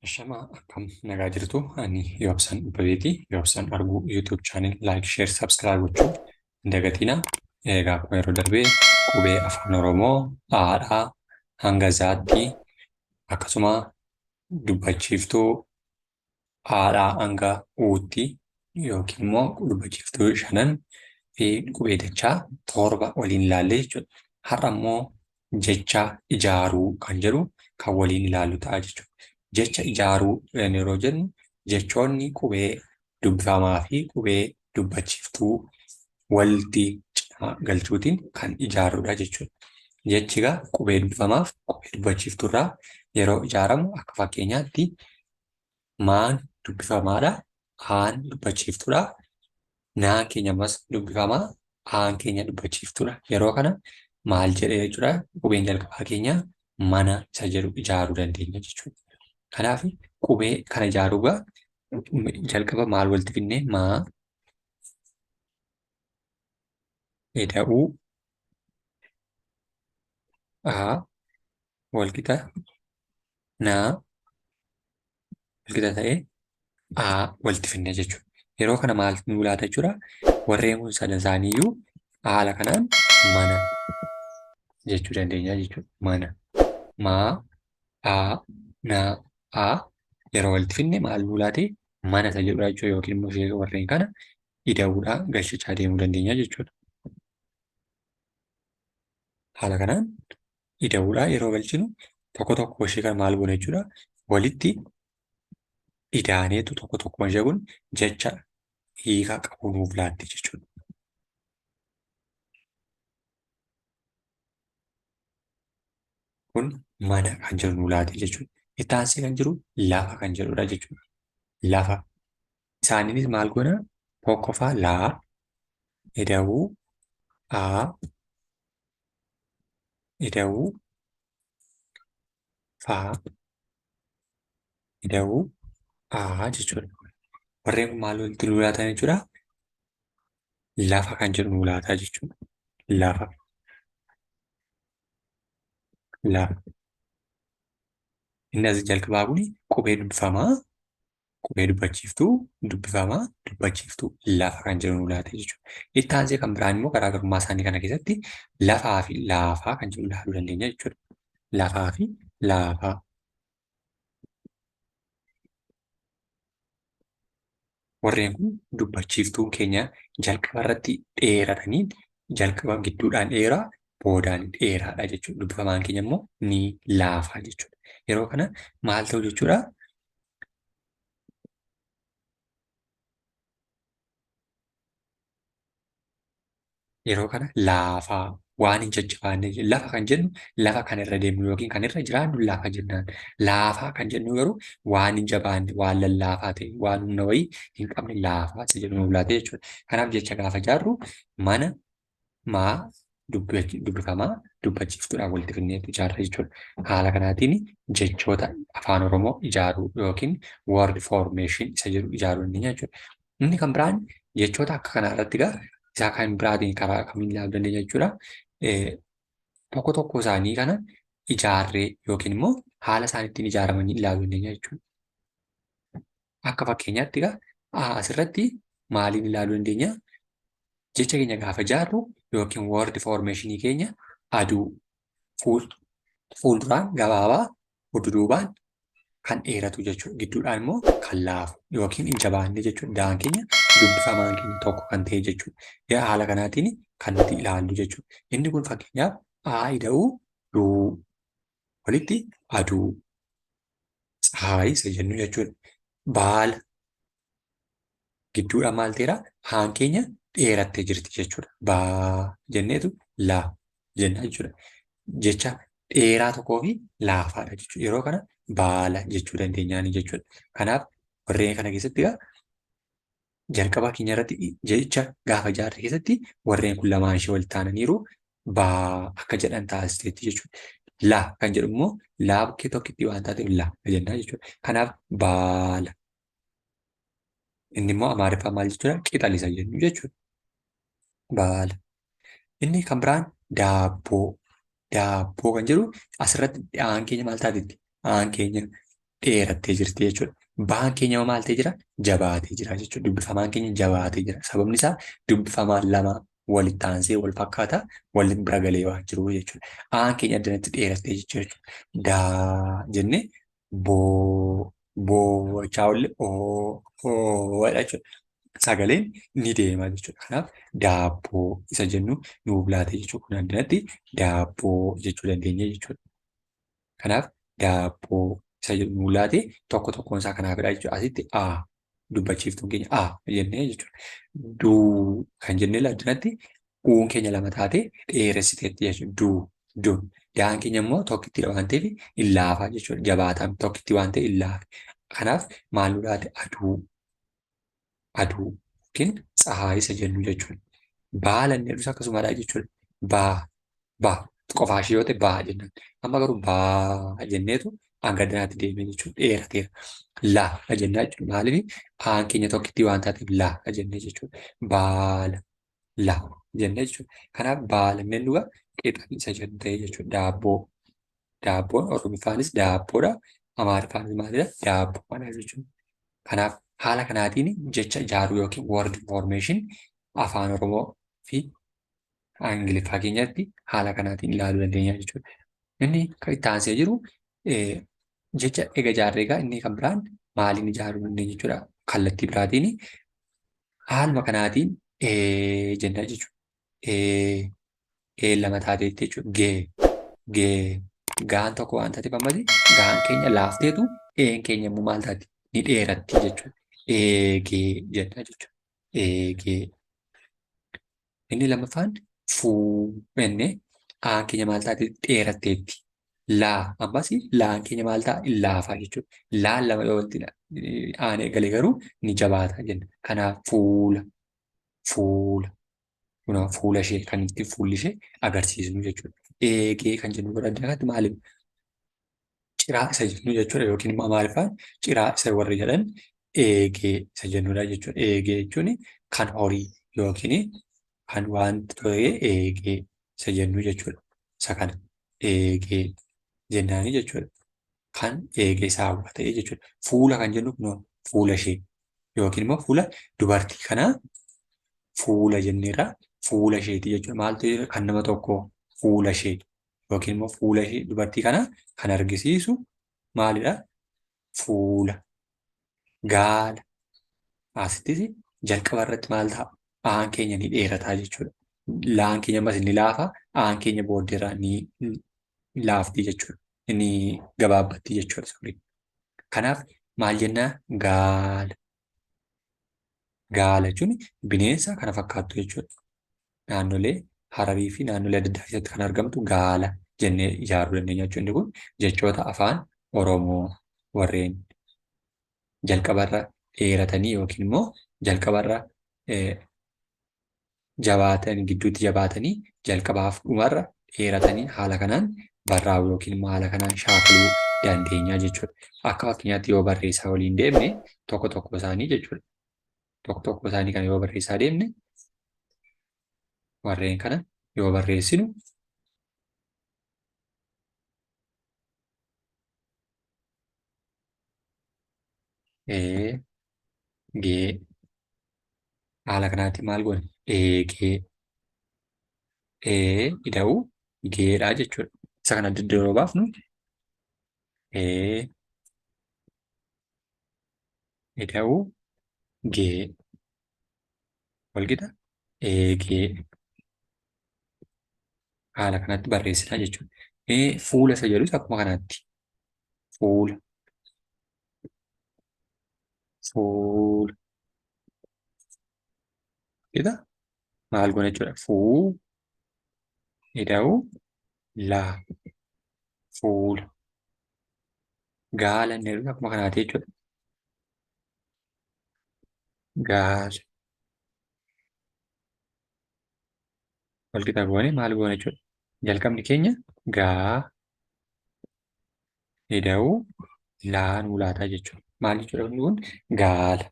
Shamaa akkam nagaa jirtu ani Yoobsan Ubbeeti. Yoobsan arguu YouTube channel like, share, subscribe gochuun hin dagatinaa. Egaa akkuma yeroo darbee qubee afaan Oromoo Aadhaa hanga Zaatti akkasuma dubbachiiftuu Aadhaa hanga Uutti yookiin immoo dubbachiiftuu 5 fi qubee dachaa 7 waliin ilaallee jechuudha. Har'a immoo jecha ijaaruu kan jedhu kan waliin ilaallu ta'a jechuudha. Jecha ijaaruu yeroo jennu jechoonni qubee dubbifamaa fi qubee dubbachiiftuu walitti galchuutiin kan ijaarudha jechuudha. Jechi egaa qubee dubbifamaaf qubee dubbachiiftuurraa yeroo ijaaramu akka fakkeenyaatti maan dubbifamaadha, aan dubbachiiftuudha, naan keenya ammas dubbifamaa, aan keenya dubbachiiftuudha. Yeroo kana maal jedhee jechuudha qubeen jalqabaa keenya mana isa jedhu ijaaruu dandeenya jechuudha. Kanaaf qubee kana ijaaruugaa jalqaba maal walitti finnee maa, eda'uu, aa, walqixa, naa, walqixa ta'ee aa walitti finnee jechuudha. Yeroo kana maal nuu laata jechuudha warreen kun sadan isaaniiyyuu haala kanaan mana jechuu dandeenya jechuudha. Mana, maa, aa, naa, aa yeroo walitti finne maal nuu laatee mana isa jedhudha jechuudha yookiin immoo warreen kana ida'uudhaan galchachaa deemuu dandeenya jechuudha. Haala kanaan ida'uudhaan yeroo galchinu tokko tokko ishee kan maal goone jechuudha walitti idaaneetu tokko tokko ishee kun jecha hiika qabu nuuf laatti jechuudha. Kun mana kan jedhu nuu laate jechuudha. Itti aansee kan jiru lafa kan jedhudha jechuudha. Lafa. Isaaniinis maal goona tokkoffaa laa, ida'uu, aa, ida'uu, faa, ida'uu, aa jechuudha. Warreen kun maal walitti nuu laatan jechuudha? Lafa kan jedhu nuu laataa jechuudha. Lafa. Lafa. Inni as jalqabaa kun qubee dubbifamaa, qubee dubbachiiftuu, dubbifamaa, dubbachiiftuu lafa kan jedhu nuu laate jechuudha. Itti aansee kan biraan immoo garaagarummaa isaanii kana keessatti lafaa fi laafaa kan jedhu ilaaluu dandeenya jechuudha. Lafaa fi laafaa. Warreen kun dubbachiiftuun keenya jalqaba irratti dheeratanii jalqaba gidduudhaan dheeraa boodaan dheeraadha jechuudha. Dubbifamaan keenya immoo ni laafaa jechuudha. Yeroo kana maal ta'u jechuudha? Yeroo kana laafaa waan hin jajjabaanne lafa kan jennu lafa kan irra deemnu yookiin kan irra jiraannu lafa jennaan. Laafaa kan jennu garuu waan hin jabaanne waan lallaafaa ta'e waan humna wayii hin qabne laafaa isa jedhu nuuf laate jechuudha. Kanaaf jecha gaafa ijaarru mana, maa, dubbifamaa, dubbachiiftuudhaan walitti finneetu ijaarra jechuudha. Haala kanaatiin jechoota afaan Oromoo ijaaruu yookiin word formation isa jedhu ijaaruu dandeenya jechuudha. Inni kan biraan jechoota akka kanaa irratti egaa isaa kan biraatiin karaa kamiin ilaaluu dandeenya jechuudha. Tokko tokko isaanii kana ijaarree yookiin immoo haala isaan ittiin ijaaramanii ilaaluu dandeenya jechuudha. Akka fakkeenyaatti egaa asirratti maaliin ilaaluu dandeenya? Jecha keenya gaafa ijaarru yookiin word formationii keenya aduu fuulduraan gabaabaa duduubaan kan dheeratu jechuudha. Gidduudhaan immoo kan laafu yookiin hin jabaanne jechuudha. Daan keenya dubbifamaan keenya tokko kan ta'e jechuudha. Haala kanaatiin kan nuti ilaallu jechuudha. Inni kun fakkeenyaaf aa ida'uu duu walitti aduu tsaayi isa jennu jechuudha. Baala gidduudhaan maal ta'eera? Haan keenya dheerattee jirti jechuudha. Baa jenneetu laa jenna jechuudha. Jecha dheeraa tokkoo fi laafaadha jechuudha. Yeroo kana baala jechuu dandeenyaani jechuudha. Kanaaf warreen kana keessatti jalqaba keenya irratti jecha gaafa ijaarre keessatti warreen kun lamaan ishee walitti aananiiru baa akka jedhan taasisteetti jechuudha. La kan jedhu immoo laa bukkee tokkitti waan taateef la jennaa jechuudha. Kanaaf baala. Inni immoo Amaariffaa maal jechuudha? Qixalisa jennu jechuudha. Baala. Inni kan biraan daabboo. Daabboo kan jedhu asirratti aan keenya maal taatetti? Aan keenya dheerattee jirti jechuudha. Baan keenya maal ta'ee jira? Jabaatee jira jechuudha. Dubbifamaan keenya jabaatee jira. Sababni isaa dubbifamaan lama walitti aansee wal fakkaataa walitti bira galee waan jiruuf jechuudha. Aan keenya addanatti dheerattee jechuudha. Daa jennee boochaa ollee oodha jechuudha. Sagaleen ni deema jechuudha. Kanaaf daabboo isa jennu nuuf laatee jechuudha. Kun addanatti daabboo jechuu dandeenya jechuudha. Kanaaf daabboo isa jedhu nuuf laatee tokko tokkoon isaa kanaafidha jechuudha. Asitti dubbachiiftuun keenya jennee jechuudha. Duu kan jennee addanatti uun keenya lama taatee dheeressiteetti jechuudha. Duu. Daan keenya immoo tokkitti waan ta'eef hin laafaa jechuudha. Jabaataan tokkitti waan ta'e hin laafe. Kanaaf maal nu laate? Aduu yookiin tsahaa isa jennu jechuudha. Baala inni jedhus akkasumadha jechuudha. Baa qofaa ishee yoo ta'e baa jenna. Amma garuu baa jenneetu hanga danaatti deemee jechuudha. Dheerateera. Laa jennaa jechuudha. Maaliif aan keenya tokkitti waan taateef laa jennee jechuudha. Baala laa jennee jechuudha. Kanaaf baala inni dhugaa qeexan isa jennu ta'e jechuudha. Daabboo. Daabboon Oromiffaanis daabboodha. Amaariffaanis maalidha? Daabboodha jechuudha. Kanaaf haala kanaatiin jecha ijaaruu yookiin word formation afaan Oromoo fi Ingiliffaa keenyatti haala kanaatiin ilaaluu dandeenya jechuudha. Inni kan itti aansee jiru jecha ega ijaarree egaa inni kan biraan maaliin ijaaruu dandeenya jechuudha. Kallattii biraatiin haaluma kanaatiin jenna jechuudha. Lama taateetti jechuudha. Gee. Gaan tokko waan taateef ammati gaan keenya laafteetu keenya immoo maal taati? Ni dheeratti jechuudha. Eegee jenna jechuudha. Eegee. Inni lammaffaan fuudhennee aan keenya maal taate? Dheeratteetti. Laa ammas laan keenya maal ta'a? Laafaa jechuudha. Laan lama yoo walitti aanee galee garuu ni jabaata jenna. Kanaaf fuula ishee kan itti fuulli ishee agarsiisnu jechuudha. Eegee kan jennu godha adda kanatti maaliif? Ciraa isa jennu jechuudha yookiin immoo Amaariffaan ciraa isa warri jedhan eegee isa jennudha jechuudha. Eegee jechuun kan horii yookiin kan wanta ta'e eegee isa jennu jechuudha. Isa kana eegee jennaani jechuudha. Kan eegee isaa ta'e jechuudha. Fuula kan jennu kun fuula ishee yookiin immoo fuula dubartii kanaa fuula jenneerra fuula isheeti jechuudha. Maaltu kan nama tokkoo fuula ishee yookiin immoo fuula ishee dubartii kanaa kan argisiisu maalidha? Fuula. Gaala. Asittis jalqaba irratti maal ta'a? Aan keenya ni dheerataa jechuudha. Laan keenya ammas ni laafa. Aan keenya booddeerraa ni laafti jechuudha. Inni gabaabbatti jechuudha. Kanaaf maal jennaa? Gaala. Gaala jechuun bineensa kana fakkaattu jechuudha. Naannolee Hararii fi naannolee adda addaa keessatti kan argamtu gaala jennee ijaaruu dandeenya jechuudha. Inni kun jechoota afaan Oromoo warreen jalqabarra dheeratanii yookiin immoo jalqabarra jabaatanii gidduutti jabaatanii jalqabaaf dhumarra dheeratanii haala kanaan barraa'u yookiin immoo haala kanaan shaakaluu dandeenya jechuudha. Akka fakkeenyaatti yoo barreessaa waliin deemne tokko tokko isaanii jechuudha. Tokko tokko isaanii kana yoo barreessaa deemne warreen kana yoo barreessinu gee haala kanaatti maal goone? Eegee ida'uu geedhaa jechuudha. Isa kana adda adda yeroo baafnu ida'uu gee walqixa eegee haala kanatti barreessinaa jechuudha. Fuula isa jedhus akkuma kanaatti fuula qixa maal goone jechuudha. Ida'uu laa fuula gaala inni jedhus akkuma kanaatti jechuudha. Gaala walqixa goone maal goone jechuudha. Jalqabni keenya gaa ida'uu laa nuu laataa jechuudha. Maal jechuudha kun gaala.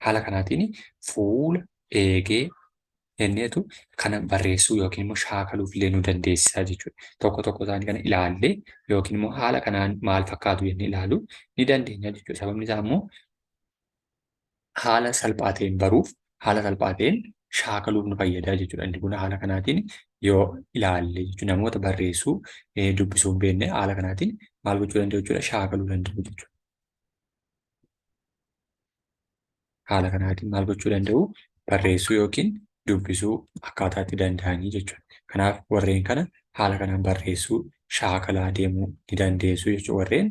Haala kanaatiin fuula eegee jenneetu kana barreessuu yookiin immoo shaakaluuf illee nu dandeessisaa jechuudha. Tokko tokko isaanii kana ilaallee yookiin immoo haala kanaan maal fakkaatu jennee ilaaluu ni dandeenya jechuudha. Sababni isaa immoo haala salphaa ta'een baruuf, haala salphaa ta'een shaakaluuf nu fayyadaa jechuudha. Inni kun haala kanaatiin yoo ilaalle jechuudha. Namoota barreessuu, dubbisuu hin beekne haala kanaatiin maal gochuu danda'u jechuudha? Shaakaluu danda'u jechuudha. Haala kanaatiin maal gochuu danda'u? Barreessuu yookiin dubbisuu akkaataa itti danda'anii jechuudha. Kanaaf warreen kana haala kanaan barreessuu, shaakalaa deemuu ni dandeessu jechuudha. Warreen